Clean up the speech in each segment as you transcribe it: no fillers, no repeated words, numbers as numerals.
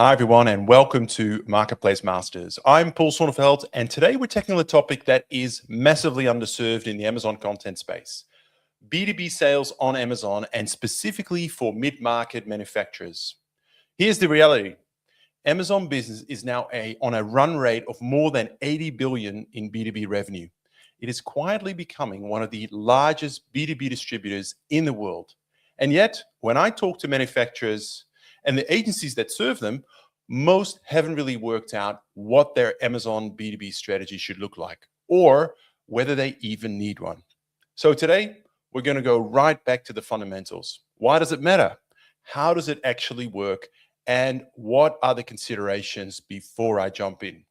Hi, everyone, and welcome to Marketplace Masters. I'm Paul Sonnefeld, and today we're tackling a topic that is massively underserved in the Amazon content space, B2B sales on Amazon, and specifically for mid-market manufacturers. Here's the reality. Amazon business is now on a run rate of more than 80 billion in B2B revenue. It is quietly becoming one of the largest B2B distributors in the world. And yet, when I talk to manufacturers and the agencies that serve them, most haven't really worked out what their Amazon B2B strategy should look like, or whether they even need one. So today, we're going to go right back to the fundamentals. Why does it matter? How does it actually work? And what are the considerations before I jump in?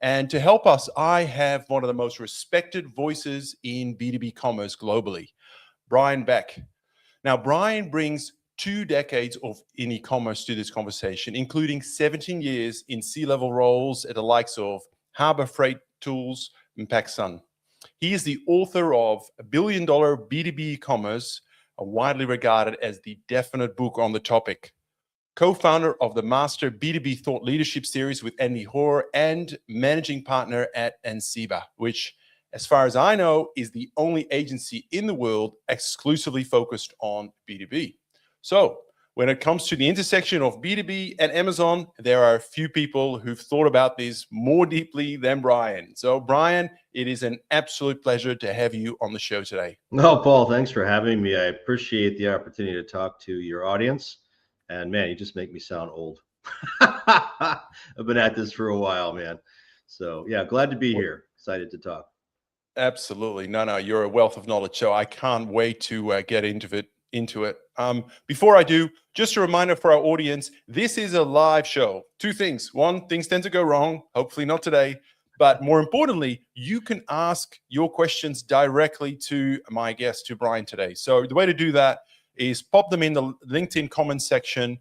And to help us, I have one of the most respected voices in B2B commerce globally, Beck. Now, Brian brings 2 decades in e-commerce to this conversation, including 17 years in C-level roles at the likes of Harbor Freight Tools and PacSun. He is the author of $1 billion B2B e-commerce, widely regarded as the definite book on the topic. Co-founder of the Master B2B Thought Leadership Series with Andy Hoare and managing partner at Enceiba, which, as far as I know, is the only agency in the world exclusively focused on B2B. So when it comes to the intersection of B2B and Amazon, there are a few people who've thought about this more deeply than Brian. So Brian, it is an absolute pleasure to have you on the show today. No, Paul, thanks for having me. I appreciate the opportunity to talk to your audience. And man, you just make me sound old. I've been at this for a while, man. So yeah, glad to be here. Excited to talk. Absolutely. No, you're a wealth of knowledge. So I can't wait to get into it. Before I do, just a reminder for our audience, this is a live show. 2 things. 1, things tend to go wrong, hopefully not today. But more importantly, you can ask your questions directly to my guest, to Brian today. So the way to do that is pop them in the LinkedIn comments section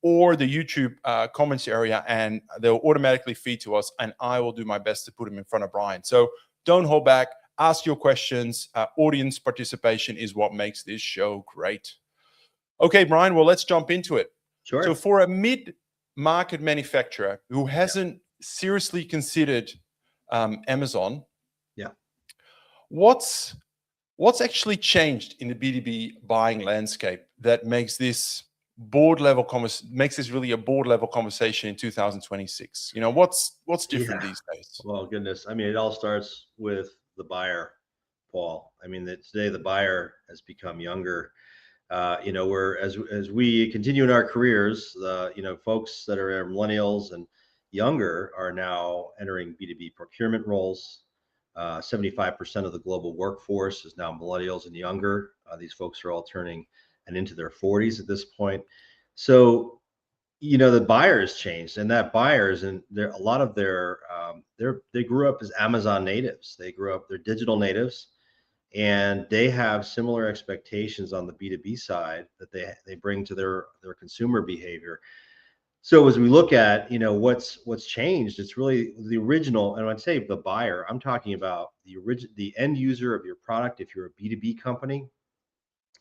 or the YouTube comments area, and they'll automatically feed to us, and I will do my best to put them in front of Brian. So don't hold back. Ask your questions. Audience participation is what makes this show great. Okay, Brian, well, let's jump into it. Sure. So for a mid-market manufacturer who hasn't seriously considered Amazon, what's actually changed in the B2B buying landscape that makes this really a board level conversation in 2026? You know, what's different these days? Well, goodness. I mean, it all starts with the buyer, Paul. I mean, today the buyer has become younger. We're as we continue in our careers, folks that are millennials and younger are now entering B2B procurement roles. 75% of the global workforce is now millennials and younger. These folks are all turning and into their 40s at this point. So, the buyer has changed, and that buyers and a lot of they grew up as Amazon natives. They're digital natives, and they have similar expectations on the B2B side that they bring to their consumer behavior. So as we look at, what's changed, it's really the original, and I'd say the buyer, I'm talking about the end user of your product. If you're a B2B company,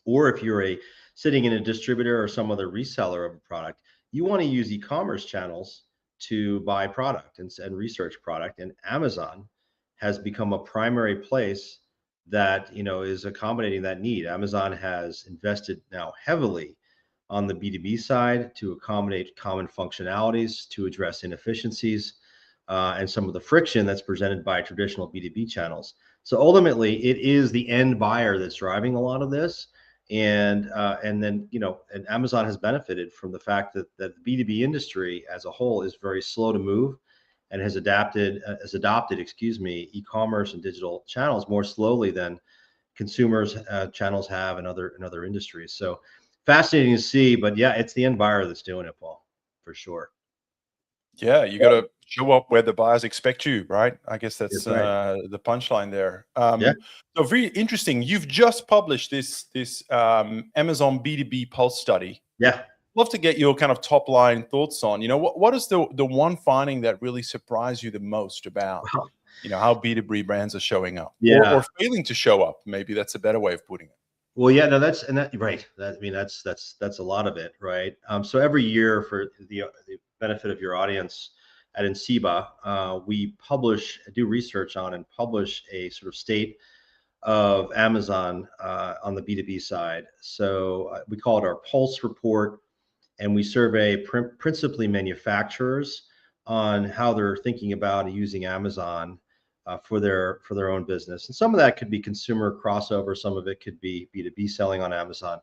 or if you're sitting in a distributor or some other reseller of a product, you want to use e-commerce channels to buy product and research product. And Amazon has become a primary place that, is accommodating that need. Amazon has invested now heavily on the B2B side to accommodate common functionalities, to address inefficiencies, and some of the friction that's presented by traditional B2B channels. So ultimately, it is the end buyer that's driving a lot of this. And then, and Amazon has benefited from the fact that the B2B industry as a whole is very slow to move and has adopted e-commerce and digital channels more slowly than consumers channels have in other industries. So fascinating to see, but yeah, it's the end buyer that's doing it, Paul, for sure. Yeah, you got to show up where the buyers expect you, right? I guess that's right. The punchline there. So very interesting. You've just published this Amazon B2B Pulse study. Yeah. Love to get your kind of top line thoughts on, what is the one finding that really surprised you the most about, how B2B brands are showing up or failing to show up? Maybe that's a better way of putting it. Well, yeah, no, that's right. That's a lot of it, right? So every year for the benefit of your audience, at Enceiba, we do research on and publish a sort of state of Amazon on the B2B side. So we call it our Pulse report, and we survey principally manufacturers on how they're thinking about using Amazon for their own business. And some of that could be consumer crossover, some of it could be B2B selling on Amazon.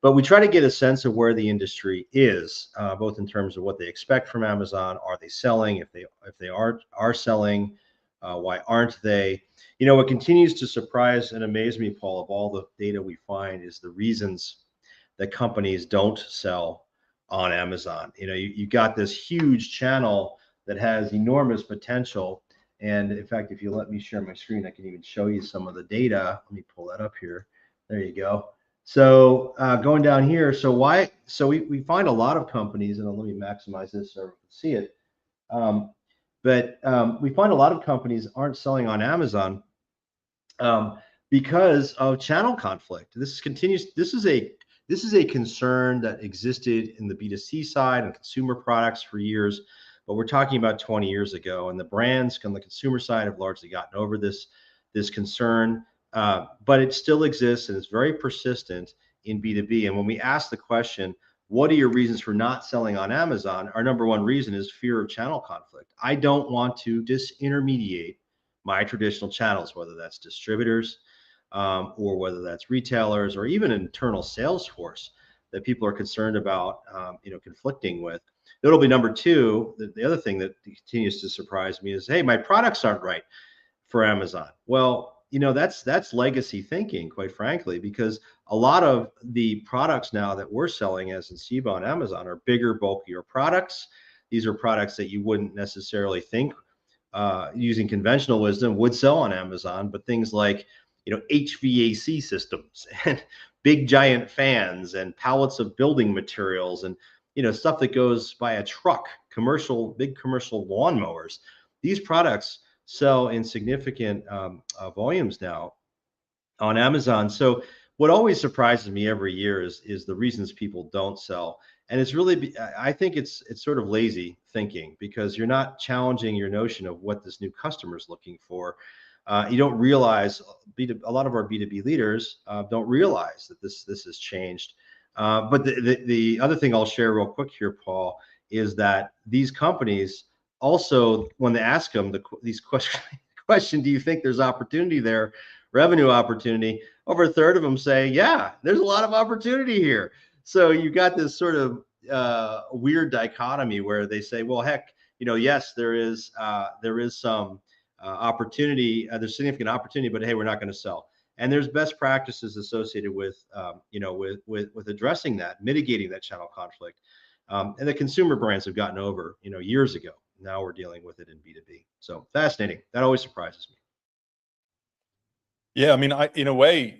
But we try to get a sense of where the industry is, both in terms of what they expect from Amazon. Are they selling? If they are selling, why aren't they? You know, what continues to surprise and amaze me, Paul, of all the data we find, is the reasons that companies don't sell on Amazon. You know, you got this huge channel that has enormous potential. And in fact, if you let me share my screen, I can even show you some of the data. Let me pull that up here. There you go. So going down here, so we find a lot of companies, and let me maximize this so you can see it. But we find a lot of companies aren't selling on Amazon because of channel conflict. This is a concern that existed in the B2C side and consumer products for years, but we're talking about 20 years ago, and the brands on the consumer side have largely gotten over this concern. But it still exists, and it's very persistent in B2B. And when we ask the question, what are your reasons for not selling on Amazon? Our number one reason is fear of channel conflict. I don't want to disintermediate my traditional channels, whether that's distributors or whether that's retailers or even internal sales force that people are concerned about, conflicting with. That'll be number two. The other thing that continues to surprise me is, hey, my products aren't right for Amazon. Well, you know, that's legacy thinking, quite frankly, because a lot of the products now that we're selling as Enceiba on Amazon are bigger, bulkier products. These are products that you wouldn't necessarily think, using conventional wisdom, would sell on Amazon, but things like, you know, HVAC systems and big giant fans and pallets of building materials and, you know, stuff that goes by a truck, big commercial lawnmowers. These products sell in significant volumes now on Amazon. So what always surprises me every year is the reasons people don't sell. And it's really, I think it's sort of lazy thinking, because you're not challenging your notion of what this new customer is looking for. You don't realize, a lot of our B2B leaders don't realize that this has changed. But the other thing I'll share real quick here, Paul, is that these companies also, when they ask them these question, do you think there's opportunity there, revenue opportunity? Over a third of them say, yeah, there's a lot of opportunity here. So you've got this sort of weird dichotomy where they say, well, heck, you know, yes, there is some opportunity, there's significant opportunity, but hey, we're not going to sell. And there's best practices associated with, with addressing that, mitigating that channel conflict. And the consumer brands have gotten over, years ago. Now we're dealing with it in B2B. So fascinating. That always surprises me. Yeah, I mean, in a way,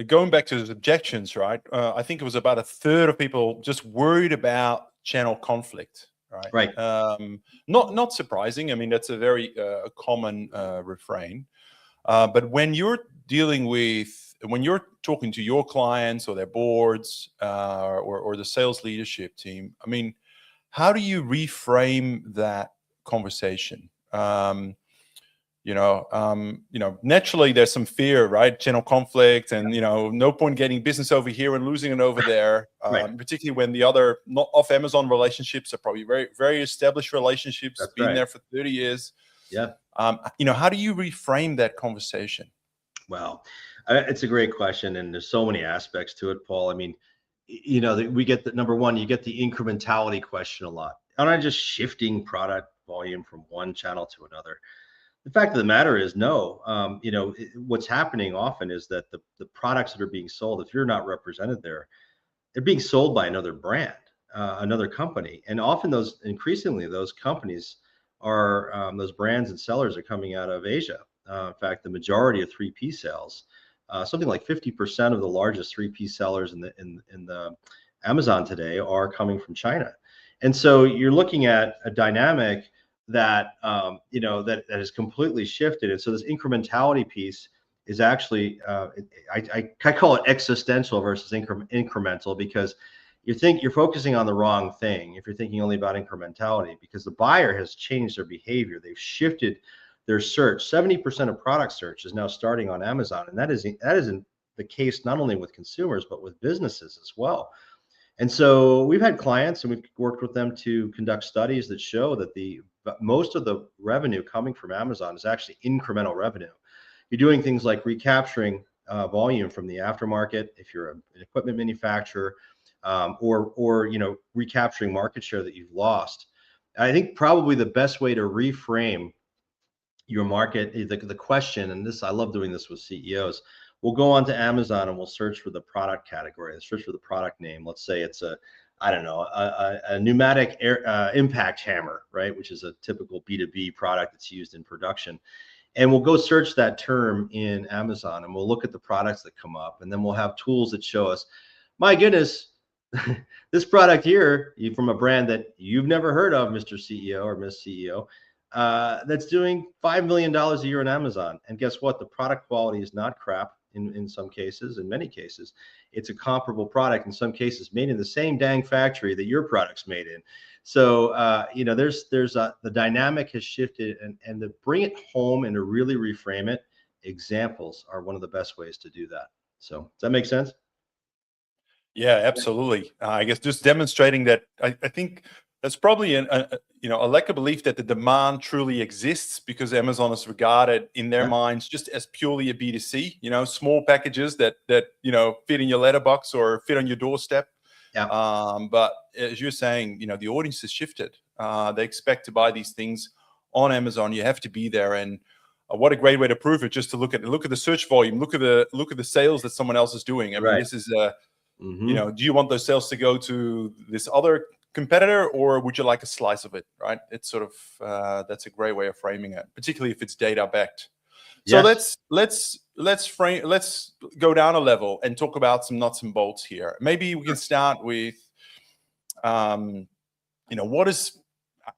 going back to those objections, right? I think it was about a third of people just worried about channel conflict, right? Right. Not surprising. I mean, that's a very common refrain. But when you're talking to your clients or their boards or the sales leadership team, I mean, how do you reframe that conversation? Naturally there's some fear, right? Channel conflict and, no point getting business over here and losing it over there, Right. particularly when the other not off Amazon relationships are probably very, very established relationships. That's been right. there for 30 years. Yeah. How do you reframe that conversation? Well, it's a great question, and there's so many aspects to it, Paul. I mean, we get the number one, you get the incrementality question a lot. Am I just shifting product volume from one channel to another? The fact of the matter is, no. What's happening often is that the products that are being sold, if you're not represented there, they're being sold by another brand, another company, and often increasingly those companies are those brands and sellers are coming out of Asia. In fact, the majority of 3P sales, something like 50% of the largest 3P sellers in the Amazon today are coming from China. And so you're looking at a dynamic that that has completely shifted. And so this incrementality piece is actually I call it existential versus incremental, because you're focusing on the wrong thing if you're thinking only about incrementality, because the buyer has changed their behavior. They've shifted their search. 70% of product search is now starting on Amazon, and that isn't the case not only with consumers but with businesses as well. And so we've had clients and we've worked with them to conduct studies that show that most of the revenue coming from Amazon is actually incremental revenue. You're doing things like recapturing volume from the aftermarket if you're an equipment manufacturer, or recapturing market share that you've lost. I think probably the best way to reframe your market, the question, and this, I love doing this with CEOs. We'll go onto Amazon and we'll search for the product category, let's search for the product name. Let's say it's a pneumatic air impact hammer, right? Which is a typical B2B product that's used in production. And we'll go search that term in Amazon and we'll look at the products that come up, and then we'll have tools that show us, my goodness, this product here from a brand that you've never heard of, Mr. CEO or Miss CEO, that's doing $5 million a year on Amazon. And guess what? The product quality is not crap in some cases. In many cases, it's a comparable product, in some cases made in the same dang factory that your product's made in. So, the dynamic has shifted, and to bring it home and to really reframe it, examples are one of the best ways to do that. So does that make sense? Yeah, absolutely. I guess just demonstrating that I think that's probably a lack of belief that the demand truly exists, because Amazon is regarded in their minds just as purely a B2C, small packages that fit in your letterbox or fit on your doorstep. Yeah. But as you're saying, the audience has shifted. They expect to buy these things on Amazon. You have to be there, and what a great way to prove it! Just to look at the search volume, look at the sales that someone else is doing. I mean, this is do you want those sales to go to this other competitor, or would you like a slice of it? Right? It's sort of that's a great way of framing it, particularly if it's data backed. So let's go down a level and talk about some nuts and bolts here. Maybe we can start with, what is.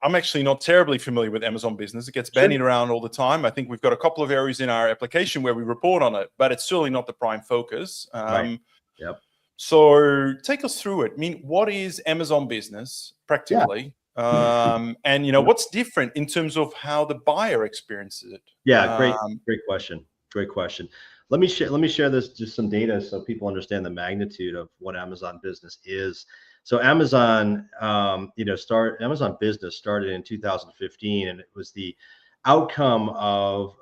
I'm actually not terribly familiar with Amazon Business. It gets bandied around all the time. I think we've got a couple of areas in our application where we report on it, but it's certainly not the prime focus. Right. Yep. So take us through it. I mean, what is Amazon Business practically? And what's different in terms of how the buyer experiences it? Yeah, great question. Great question. Let me share this, just some data, so people understand the magnitude of what Amazon Business is. So Amazon, Amazon Business started in 2015, and it was the outcome of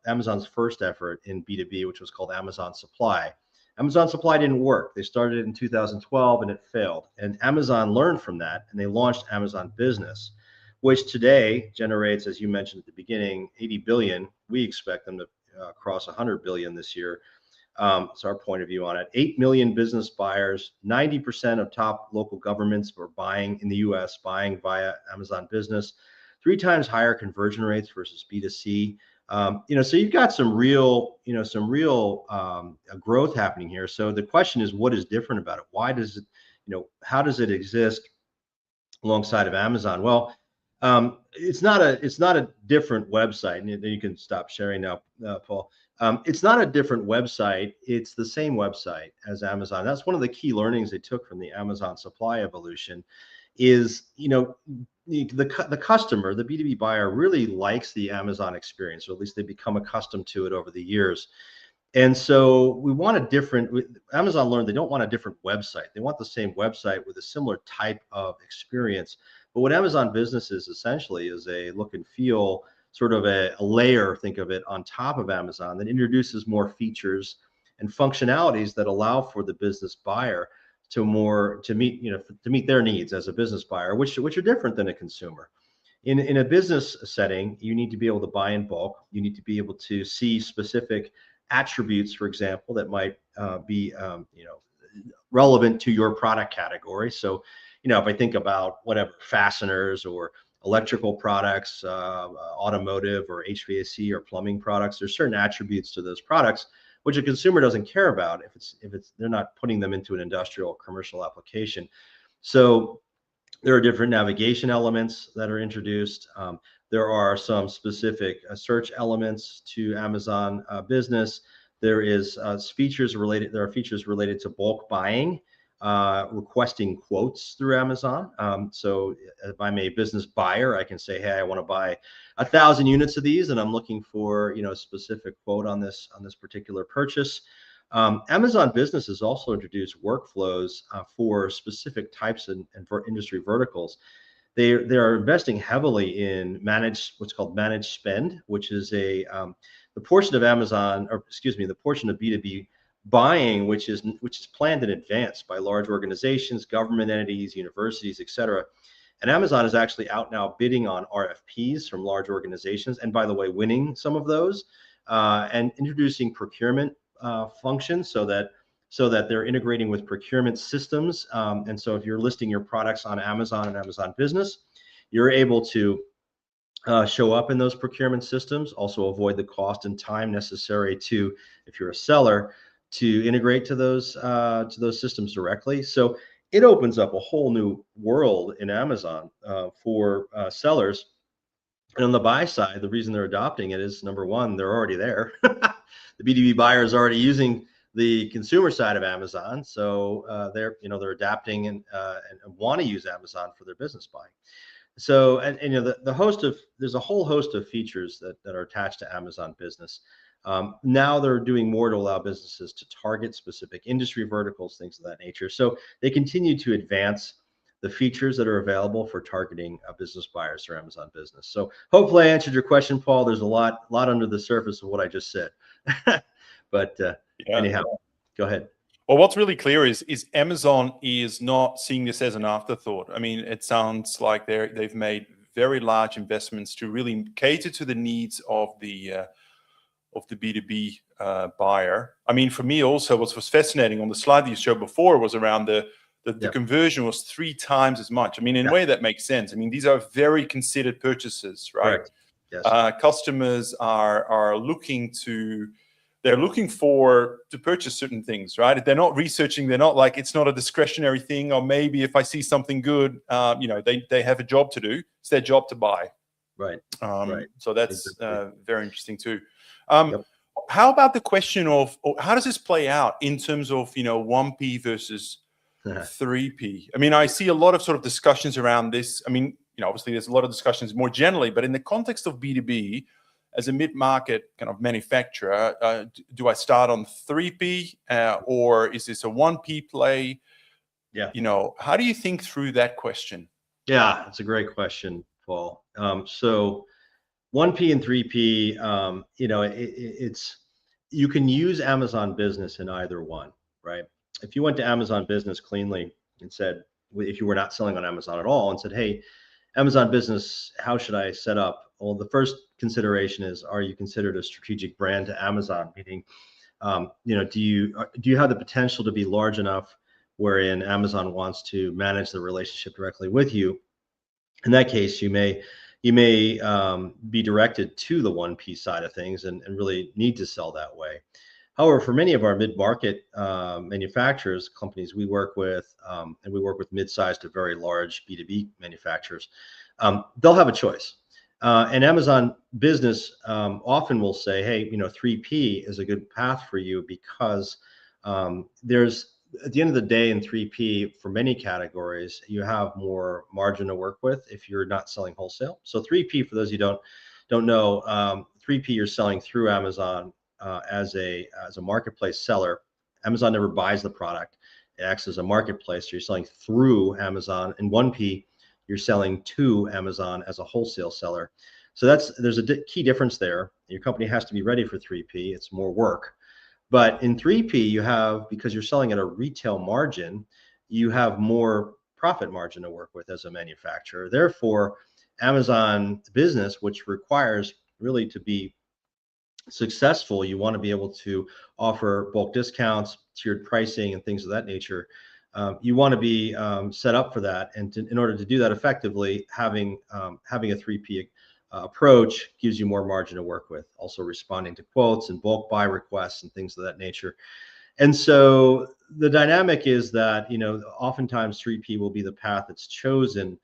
Amazon's first effort in B2B, which was called Amazon Supply. Amazon Supply didn't work. They started it in 2012 and it failed. And Amazon learned from that, and they launched Amazon Business, which today generates, as you mentioned at the beginning, 80 billion. We expect them to cross 100 billion this year. It's our point of view on it. 8 million business buyers, 90% of top local governments are buying in the US, buying via Amazon Business, 3 times higher conversion rates versus B2C. So you've got some real growth happening here. So the question is, what is different about it? Why does it, how does it exist alongside of Amazon? Well, it's not a different website, and you can stop sharing now, Paul. It's not a different website. It's the same website as Amazon. That's one of the key learnings they took from the Amazon Supply evolution. Is the customer, the B2B buyer, really likes the Amazon experience, or at least they become accustomed to it over the years. And so we want a different. Amazon learned they don't want a different website. They want the same website with a similar type of experience. But what Amazon Business is essentially is a look and feel, sort of a layer, think of it, on top of Amazon that introduces more features and functionalities that allow for the business buyer to meet their needs as a business buyer, which are different than a consumer. In a business setting, you need to be able to buy in bulk. You need to be able to see specific attributes, for example, that might be relevant to your product category. So, if I think about whatever, fasteners or electrical products, automotive or HVAC or plumbing products, there's certain attributes to those products which a consumer doesn't care about if they're not putting them into an industrial or commercial application. So there are different navigation elements that are introduced. There are some specific search elements to Amazon Business. There are features related to bulk buying. requesting quotes through Amazon. So if I'm a business buyer, I can say, hey, I want to buy 1,000 units of these, and I'm looking for a specific quote on this particular purchase. Amazon Business has also introduced workflows for specific types and for industry verticals. They are investing heavily in what's called managed spend, which is the portion of Amazon, or excuse me, the portion of B2B buying, which is planned in advance by large organizations, government entities, universities, etc. And Amazon is actually out now bidding on RFPs from large organizations, and by the way, winning some of those, and introducing procurement functions so that they're integrating with procurement systems. And so if you're listing your products on Amazon and Amazon Business, you're able to show up in those procurement systems, also avoid the cost and time necessary to, if you're a seller, to integrate to those systems directly. So it opens up a whole new world in Amazon for sellers. And on the buy side, the reason they're adopting it is, number one, they're already there. The B2B buyer is already using the consumer side of Amazon, so they're adapting and want to use Amazon for their business buying. So there's a whole host of features that are attached to Amazon Business. Now they're doing more to allow businesses to target specific industry verticals, things of that nature. So they continue to advance the features that are available for targeting business buyers through Amazon Business. So hopefully I answered your question, Paul. There's a lot under the surface of what I just said. But anyhow, go ahead. Well, what's really clear is Amazon is not seeing this as an afterthought. I mean, it sounds like they've made very large investments to really cater to the needs of the B2B buyer. I mean, for me also, what was fascinating on the slide that you showed before was around the conversion was 3 times as much. I mean, in a way that makes sense. I mean, these are very considered purchases, right? Correct. Yes. Customers are looking to purchase certain things, right? They're not researching. They're not like, it's not a discretionary thing, or maybe if I see something good, they have a job to do. It's their job to buy. Right. So that's very interesting too. How about the question of how does this play out in terms of 1P versus 3P? I mean, I see a lot of sort of discussions around this. I mean, obviously there's a lot of discussions more generally, but in the context of B2B, as a mid-market kind of manufacturer, do I start on 3P or is this a 1P play? Yeah. How do you think through that question? Yeah, it's a great question, Paul. So 1P and 3P, you can use Amazon Business in either one, right? If you went to Amazon Business cleanly and said, if you were not selling on Amazon at all, and said, hey, Amazon Business, how should I set up? Well, the first consideration is, are you considered a strategic brand to Amazon? Meaning, do you have the potential to be large enough wherein Amazon wants to manage the relationship directly with you? In that case, you may be directed to the 1P side of things and really need to sell that way. However, for many of our mid-market manufacturers, companies we work with, and we work with mid-sized to very large B2B manufacturers, they'll have a choice. And Amazon Business often will say, hey, 3P is a good path for you because there's, at the end of the day, in 3P, for many categories, you have more margin to work with if you're not selling wholesale. So 3P, for those you don't know, 3P, you're selling through Amazon as a marketplace seller. Amazon never buys the product. It acts as a marketplace. So you're selling through Amazon. And 1P, you're selling to Amazon as a wholesale seller. So there's a key difference there. Your company has to be ready for 3P. It's more work. But in 3P, because you're selling at a retail margin, you have more profit margin to work with as a manufacturer. Therefore, Amazon Business, which requires really to be successful, you want to be able to offer bulk discounts, tiered pricing, and things of that nature. You want to be set up for that, and in order to do that effectively, having a 3P approach gives you more margin to work with. Also responding to quotes and bulk buy requests and things of that nature. And so the dynamic is that oftentimes 3P will be the path that's chosen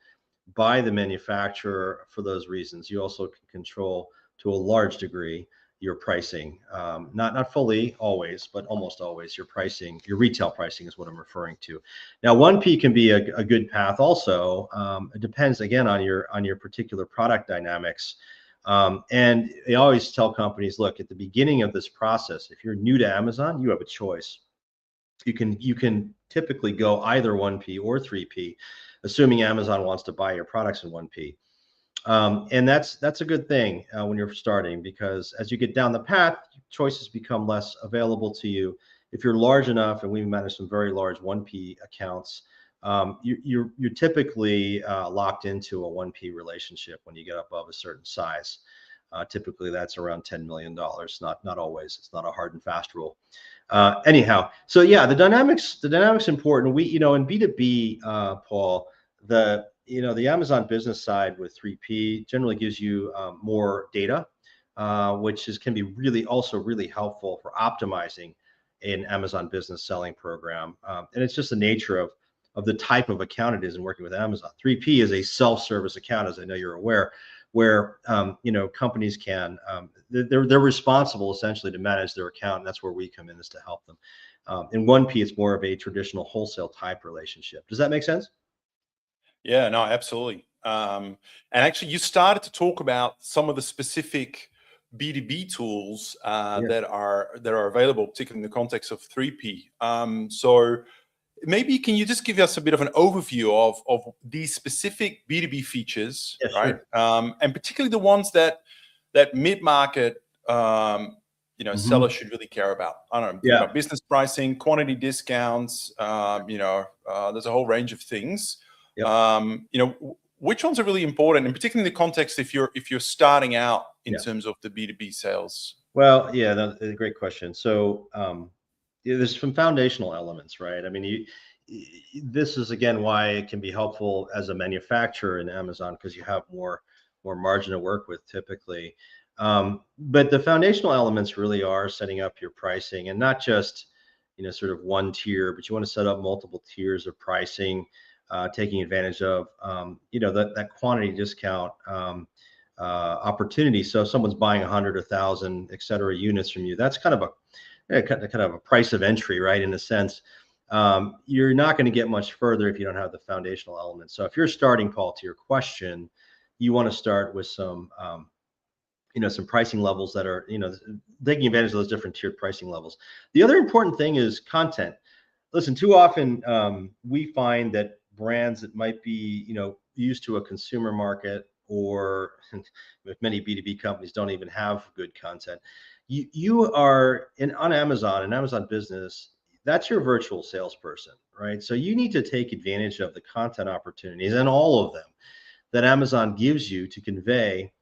by the manufacturer for those reasons. You also can control, to a large degree, your pricing. Not fully always, but almost always your pricing, your retail pricing is what I'm referring to. Now, 1P can be a good path also. It depends again on your particular product dynamics. And they always tell companies, look, at the beginning of this process, if you're new to Amazon, you have a choice. You can typically go either 1P or 3P, assuming Amazon wants to buy your products in 1P. And that's a good thing when you're starting, because as you get down the path, choices become less available to you. If you're large enough, and we manage some very large 1P accounts, you're typically locked into a 1P relationship when you get above a certain size. Typically, that's around $10 million. Not always. It's not a hard and fast rule. Anyhow, so yeah, the dynamics important. In B2B, Paul, the Amazon business side with 3P generally gives you more data, which can be really helpful for optimizing an Amazon business selling program. And it's just the nature of the type of account it is in working with Amazon. 3P is a self-service account, as I know you're aware, where companies can they're responsible essentially to manage their account, and that's where we come in, is to help them. In 1P, it's more of a traditional wholesale type relationship. Does that make sense? Yeah, no, absolutely. And actually, you started to talk about some of the specific B2B tools that are available, particularly in the context of 3P. So maybe can you just give us a bit of an overview of these specific B2B features, Yeah, right? sure. And particularly the ones that mid-market sellers should really care about. I don't know, think about business pricing, quantity discounts, there's a whole range of things. Yep. Which ones are really important, and particularly in the context if you're starting out in terms of the B2B sales? Well, yeah, that's a great question. So there's some foundational elements, right? I mean, this is again why it can be helpful as a manufacturer in Amazon, because you have more margin to work with typically. But the foundational elements really are setting up your pricing, and not just sort of one tier, but you want to set up multiple tiers of pricing, taking advantage of that quantity discount opportunity. So if someone's buying 100, 1,000, et cetera, units from you, that's kind of a price of entry, right? In a sense, you're not going to get much further if you don't have the foundational elements. So if you're starting, Paul, to your question, you want to start with some pricing levels that are, taking advantage of those different tiered pricing levels. The other important thing is content. Listen, too often we find that brands that might be, used to a consumer market, or with many B2B companies don't even have good content. You are on Amazon, an Amazon business, that's your virtual salesperson, right? So you need to take advantage of the content opportunities, and all of them, that Amazon gives you to convey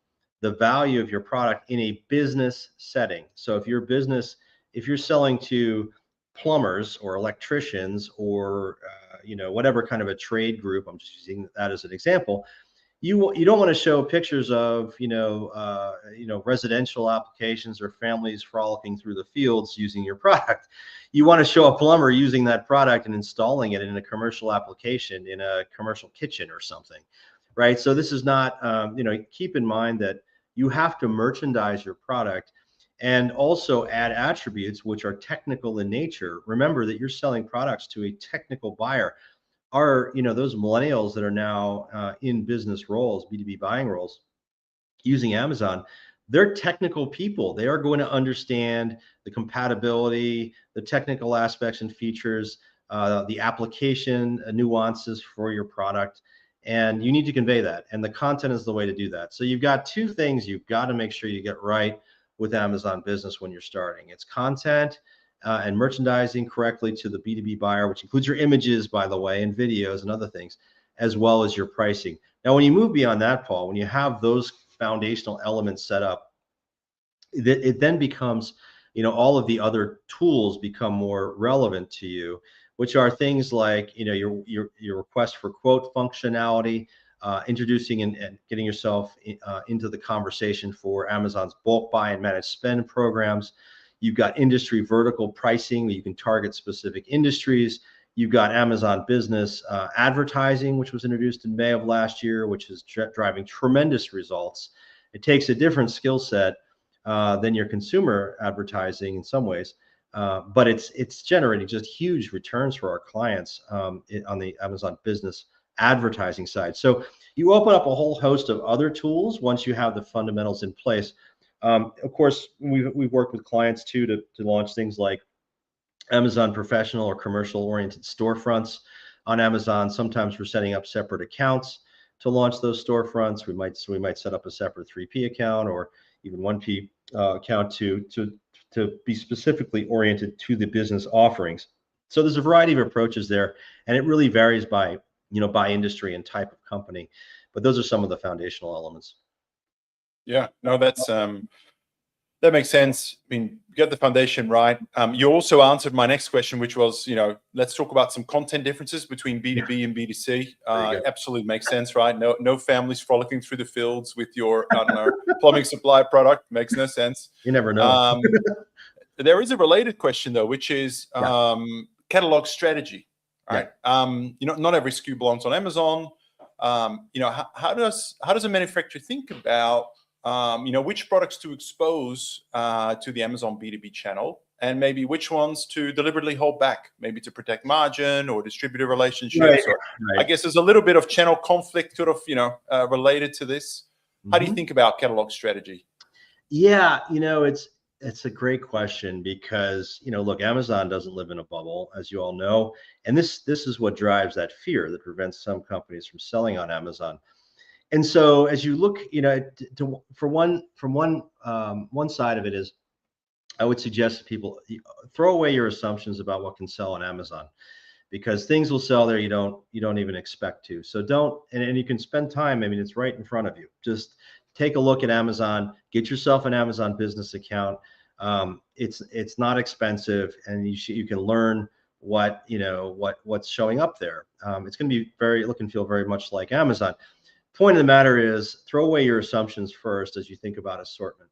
the value of your product in a business setting. So if you're selling to plumbers or electricians, or whatever kind of a trade group, I'm just using that as an example, you don't want to show pictures of residential applications or families frolicking through the fields using your product. You want to show a plumber using that product and installing it in a commercial application in a commercial kitchen or something, right? So this is not, keep in mind that you have to merchandise your product and also add attributes which are technical in nature. Remember that you're selling products to a technical buyer. Are those millennials that are now in business roles, B2B buying roles, using Amazon, they're technical people. They are going to understand the compatibility, the technical aspects and features, the application nuances for your product, and you need to convey that. And the content is the way to do that. So you've got two things you've got to make sure you get right with Amazon Business when you're starting. It's content and merchandising correctly to the B2B buyer, which includes your images, by the way, and videos and other things, as well as your pricing. Now, when you move beyond that, Paul, when you have those foundational elements set up, it then becomes, all of the other tools become more relevant to you, which are things like, your request for quote functionality, introducing and getting yourself into the conversation for Amazon's bulk buy and managed spend programs. You've got industry vertical pricing that you can target specific industries. You've got Amazon Business advertising, which was introduced in May of last year, which is driving tremendous results. It takes a different skill set than your consumer advertising in some ways. But it's generating just huge returns for our clients on the Amazon business advertising side. So you open up a whole host of other tools once you have the fundamentals in place. Of course, we've worked with clients too to launch things like Amazon professional or commercial oriented storefronts on Amazon. Sometimes we're setting up separate accounts to launch those storefronts. We might set up a separate 3P account or even 1P account to be specifically oriented to the business offerings. So there's a variety of approaches there, and it really varies by by industry and type of company. But those are some of the foundational elements. Yeah, no, that makes sense. I mean, you got the foundation right. You also answered my next question, which was, let's talk about some content differences between B2B and B2C. Absolutely makes sense, right? No families frolicking through the fields with your, I don't know, plumbing supply product. Makes no sense. You never know. There is a related question though, which is catalog strategy, right? Not every SKU belongs on Amazon. How does a manufacturer think about which products to expose to the Amazon B2B channel, and maybe which ones to deliberately hold back, maybe to protect margin or distributor relationships? Right. I guess there's a little bit of channel conflict sort of, related to this. How do you think about catalog strategy? Yeah, it's a great question because, look, Amazon doesn't live in a bubble, as you all know, and this is what drives that fear that prevents some companies from selling on Amazon. And so as you look, from one side of it is, I would suggest to people, throw away your assumptions about what can sell on Amazon, because things will sell there you don't even expect to. So don't, and you can spend time. I mean, it's right in front of you. Just take a look at Amazon, get yourself an Amazon business account. It's not expensive, and you can learn what's showing up there. It's going to be look and feel very much like Amazon. Point of the matter is, throw away your assumptions first as you think about assortment.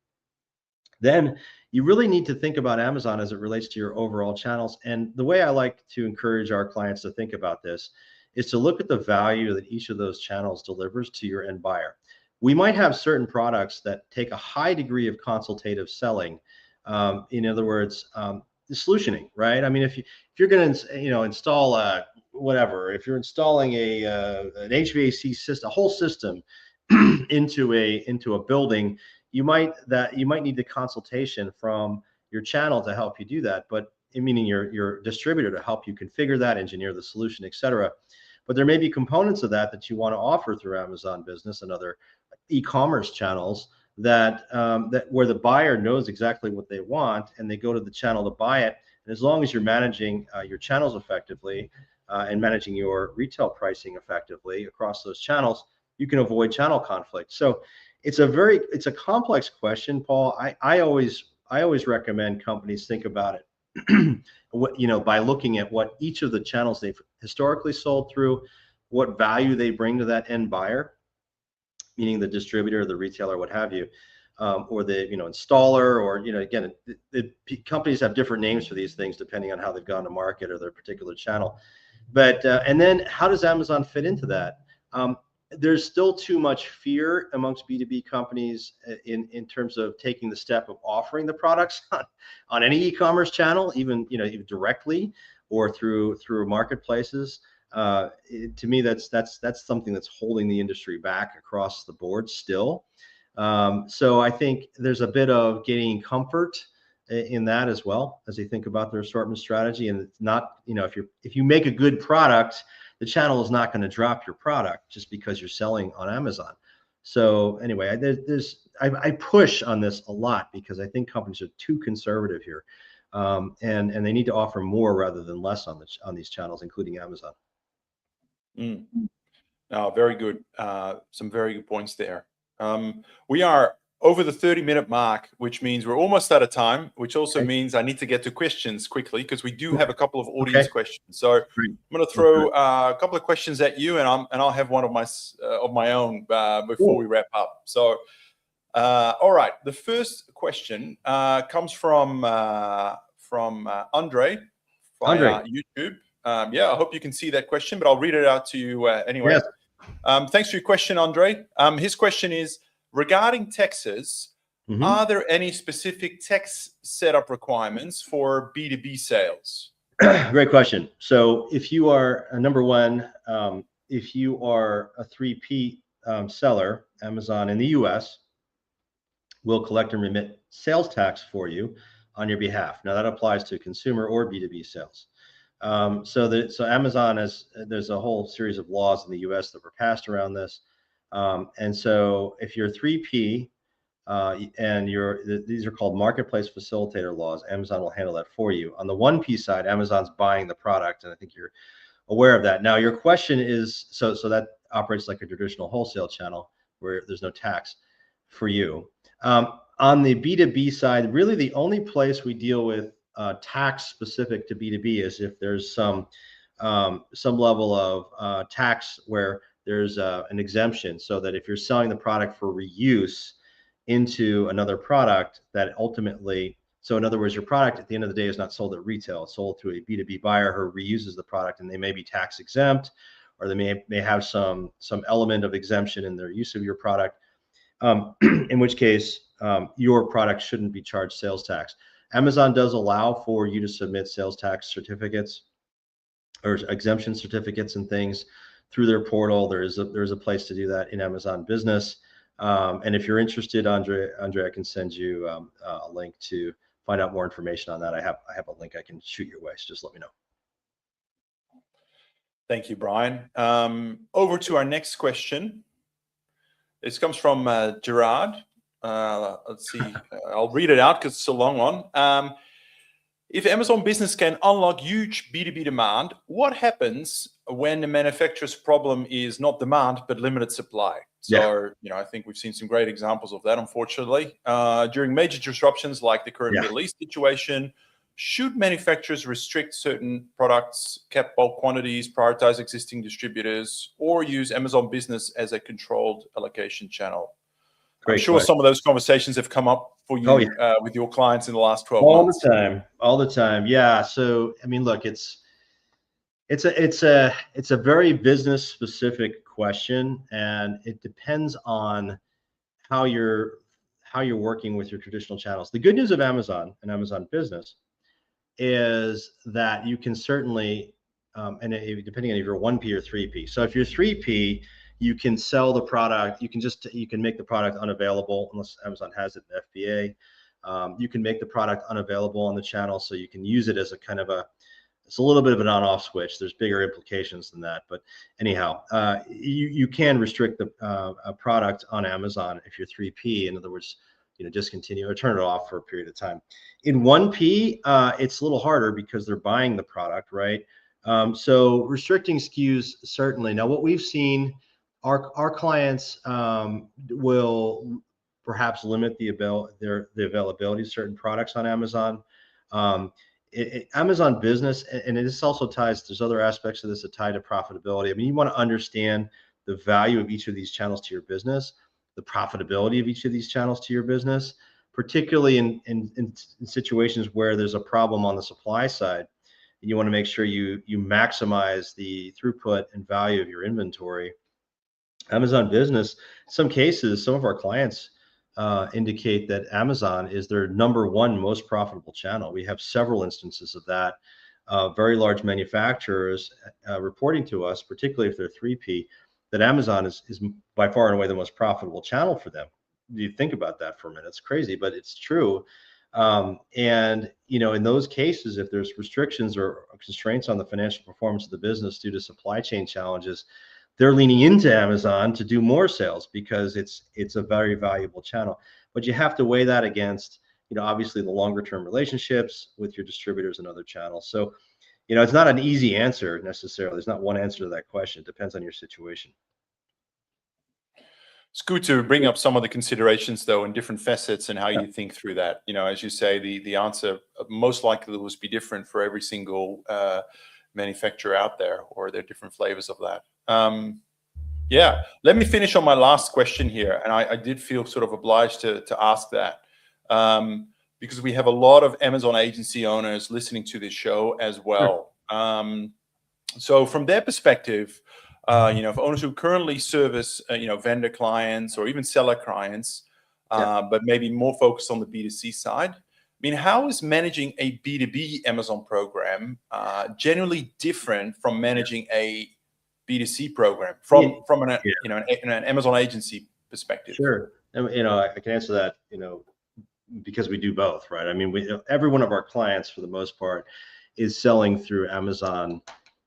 Then you really need to think about Amazon as it relates to your overall channels. And the way I like to encourage our clients to think about this is to look at the value that each of those channels delivers to your end buyer. We might have certain products that take a high degree of consultative selling. In other words, the solutioning, right? I mean, if you're going to install whatever, if you're installing an HVAC system, a whole system into a building, you might need the consultation from your channel to help you do that, but meaning your distributor to help you configure that, engineer the solution, etc. But there may be components of that you want to offer through Amazon Business and other e-commerce channels that where the buyer knows exactly what they want, and they go to the channel to buy it. And as long as you're managing your channels effectively and managing your retail pricing effectively across those channels, you can avoid channel conflict. So it's a complex question, Paul. I always recommend companies think about it by looking at what each of the channels they've historically sold through, what value they bring to that end buyer, meaning the distributor, the retailer, what have you, or the installer, or again, companies have different names for these things depending on how they've gone to market or their particular channel. But and then how does Amazon fit into that? There's still too much fear amongst B2B companies in terms of taking the step of offering the products on any e-commerce channel, even directly or through marketplaces. To me, that's something that's holding the industry back across the board still. So I think there's a bit of gaining comfort in that as well as they think about their assortment strategy. And it's not, if you make a good product, the channel is not going to drop your product just because you're selling on Amazon. So anyway, I push on this a lot because I think companies are too conservative here, and they need to offer more rather than less on these channels, including Amazon. No, very good. Some very good points there. We are over the 30-minute mark, which means we're almost out of time, which also means I need to get to questions quickly because we do have a couple of audience questions. So I'm going to throw a couple of questions at you, and I'll have one of my own before we wrap up. So, all right, the first question comes from Andre from YouTube. I hope you can see that question, but I'll read it out to you anyway. Yes. Thanks for your question, Andre. His question is, regarding Texas, Are there any specific tax setup requirements for B2B sales? Great question. So if you are number one, if you are a 3P seller, Amazon in the US will collect and remit sales tax for you on your behalf. Now that applies to consumer or B2B sales. So Amazon there's a whole series of laws in the US that were passed around this. And so if you're 3P, and these are called marketplace facilitator laws, Amazon will handle that for you. On the 1P side, Amazon's buying the product, and I think you're aware of that. Now your question is, so that operates like a traditional wholesale channel where there's no tax for you. On the B2B side, really the only place we deal with tax specific to B2B is if there's some level of tax where there's an exemption, so that if you're selling the product for reuse into another product, that ultimately, so in other words, your product at the end of the day is not sold at retail, it's sold to a B2B buyer who reuses the product, and they may be tax exempt, or they may have some element of exemption in their use of your product, in which case your product shouldn't be charged sales tax. Amazon does allow for you to submit sales tax certificates or exemption certificates and things through their portal. There's a place to do that in Amazon Business. And if you're interested, Andre, I can send you a link to find out more information on that. I have a link I can shoot your way, so just let me know. Thank you, Brian. Over to our next question. This comes from Gerard. Let's see. I'll read it out because it's a long one. If Amazon Business can unlock huge B2B demand, what happens when the manufacturer's problem is not demand, but limited supply? So, I think we've seen some great examples of that, unfortunately. During major disruptions like the current Middle East situation, should manufacturers restrict certain products, cap bulk quantities, prioritize existing distributors, or use Amazon Business as a controlled allocation channel? I'm sure some of those conversations have come up for you with your clients in the last 12 months. All the time. Yeah. So, I mean, look, it's a very business specific question, and it depends on how you're working with your traditional channels. The good news of Amazon and Amazon Business is that you can certainly, and depending on if you're 1P or 3P. So if you're 3P, you can sell the product. You can make the product unavailable unless Amazon has it in FBA. You can make the product unavailable on the channel, so you can use it as a kind of it's a little bit of an on-off switch. There's bigger implications than that, but anyhow, you can restrict a product on Amazon if you're 3P. In other words, discontinue or turn it off for a period of time. In 1P, it's a little harder because they're buying the product, right? So restricting SKUs, certainly. Now, what we've seen, our clients will perhaps limit the availability of certain products on Amazon. Amazon Business, and this also ties, there's other aspects of this that tie to profitability. I mean, you want to understand the value of each of these channels to your business, the profitability of each of these channels to your business, particularly in situations where there's a problem on the supply side. You want to make sure you maximize the throughput and value of your inventory. Amazon Business, in some cases, some of our clients indicate that Amazon is their #1 most profitable channel. We have several instances of that. Very large manufacturers reporting to us, particularly if they're 3P, that Amazon is by far and away the most profitable channel for them. You think about that for a minute. It's crazy, but it's true. And in those cases, if there's restrictions or constraints on the financial performance of the business due to supply chain challenges, they're leaning into Amazon to do more sales because it's a very valuable channel. But you have to weigh that against, obviously the longer term relationships with your distributors and other channels. So, it's not an easy answer necessarily. There's not one answer to that question. It depends on your situation. It's good to bring up some of the considerations, though, in different facets and how you think through that. As you say, the answer most likely will be different for every single manufacturer out there, or there are different flavors of that. Let me finish on my last question here, and I did feel sort of obliged to ask that because we have a lot of Amazon agency owners listening to this show as well. So from their perspective, for owners who currently service vendor clients or even seller clients, but maybe more focused on the B2C side. I mean, how is managing a B2B Amazon program generally different from managing a B2C program from an an Amazon agency perspective? Sure. And, I can answer that, because we do both, right? I mean, every one of our clients, for the most part, is selling through Amazon,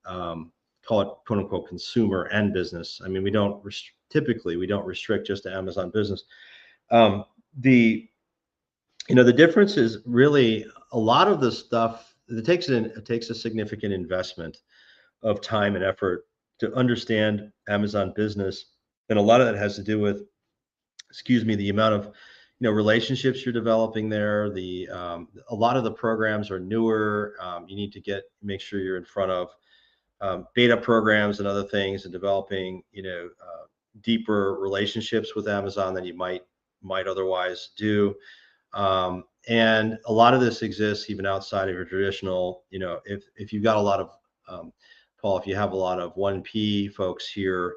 call it quote unquote consumer and business. I mean, typically we don't restrict just to Amazon business. The difference is really a lot of the stuff. It takes a significant investment of time and effort to understand Amazon business, and a lot of that has to do with, the amount of relationships you're developing there. A lot of the programs are newer. You need to make sure you're in front of beta programs and other things, and developing deeper relationships with Amazon than you might otherwise do. And a lot of this exists even outside of your traditional, if you've got a lot of, Paul, if you have a lot of 1P folks here,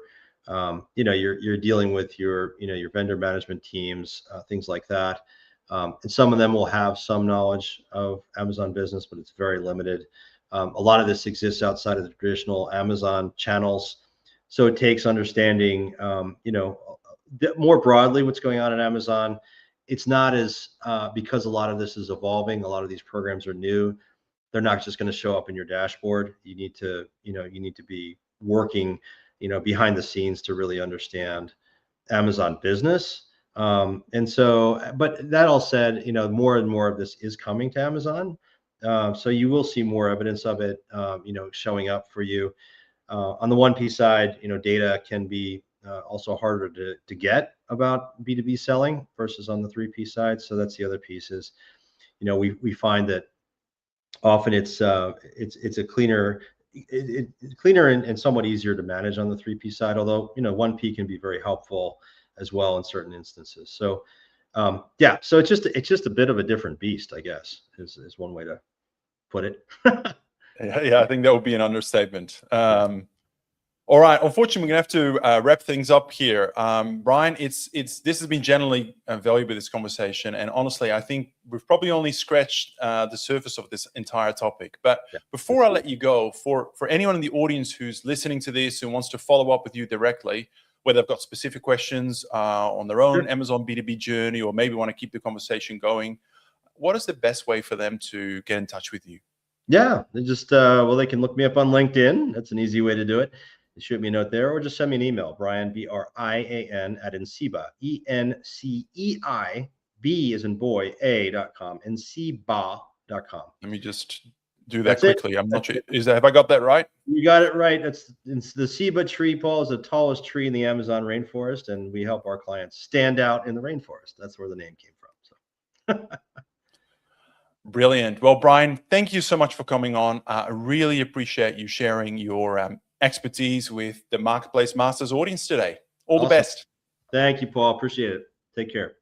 you're dealing with your vendor management teams, things like that. And some of them will have some knowledge of Amazon business, but it's very limited. A lot of this exists outside of the traditional Amazon channels. So it takes understanding, more broadly what's going on in Amazon. It's not as, because a lot of this is evolving, a lot of these programs are new. They're not just going to show up in your dashboard. You need to be working, behind the scenes to really understand Amazon business. And so, but that all said, more and more of this is coming to Amazon. So you will see more evidence of it, showing up for you. On the 1P side, data can be also harder to get about B2B selling versus on the 3P side. So that's the other piece is, we find that often it's a cleaner, cleaner and somewhat easier to manage on the 3P side, although 1P can be very helpful as well in certain instances. So so it's just a bit of a different beast, I guess, is one way to put it. Yeah, I think that would be an understatement. All right, unfortunately, we're gonna have to wrap things up here. Brian, this has been generally valuable, this conversation, and honestly, I think we've probably only scratched the surface of this entire topic. But before I let you go, for anyone in the audience who's listening to this and wants to follow up with you directly, whether they've got specific questions on their own Amazon B2B journey, or maybe want to keep the conversation going, what is the best way for them to get in touch with you? Yeah, they just they can look me up on LinkedIn. That's an easy way to do it. Shoot me a note there, or just send me an email, Brian, BRIAN at Enceiba, ENCEI, B as in boy, A.com, Enceiba.com. Let me just do that quickly. I'm not sure. Have I got that right? You got it right. It's the Ceiba tree, Paul, is the tallest tree in the Amazon rainforest, and we help our clients stand out in the rainforest. That's where the name came from. So. Brilliant. Well, Brian, thank you so much for coming on. I really appreciate you sharing your expertise with the Marketplace Masters audience today. All the best. Thank you, Paul. Appreciate it. Take care.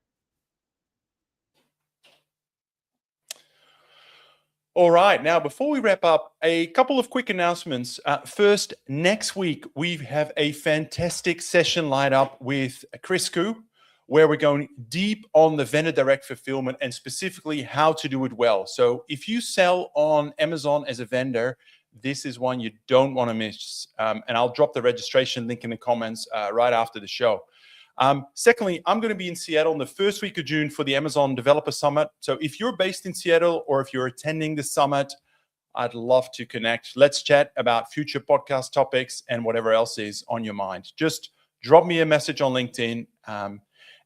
All right. Now, before we wrap up, a couple of quick announcements. First, next week, we have a fantastic session lined up with Chris Koo, where we're going deep on the vendor direct fulfillment and specifically how to do it well. So if you sell on Amazon as a vendor, this is one you don't want to miss. And I'll drop the registration link in the comments right after the show. Secondly, I'm going to be in Seattle in the first week of June for the Amazon Developer Summit. So if you're based in Seattle or if you're attending the summit, I'd love to connect. Let's chat about future podcast topics and whatever else is on your mind. Just drop me a message on LinkedIn.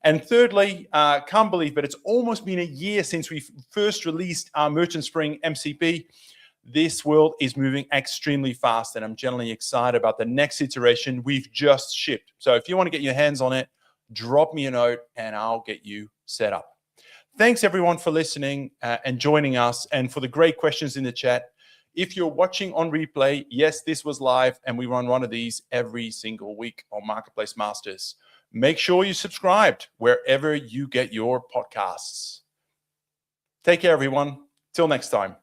And thirdly, can't believe, but it's almost been a year since we first released our Merchant Spring MCP. This world is moving extremely fast, and I'm generally excited about the next iteration we've just shipped. So if you want to get your hands on it, drop me a note and I'll get you set up. Thanks everyone for listening and joining us, and for the great questions in the chat. If you're watching on replay, yes, this was live, and we run one of these every single week on Marketplace Masters. Make sure you subscribed wherever you get your podcasts. Take care, everyone. Till next time.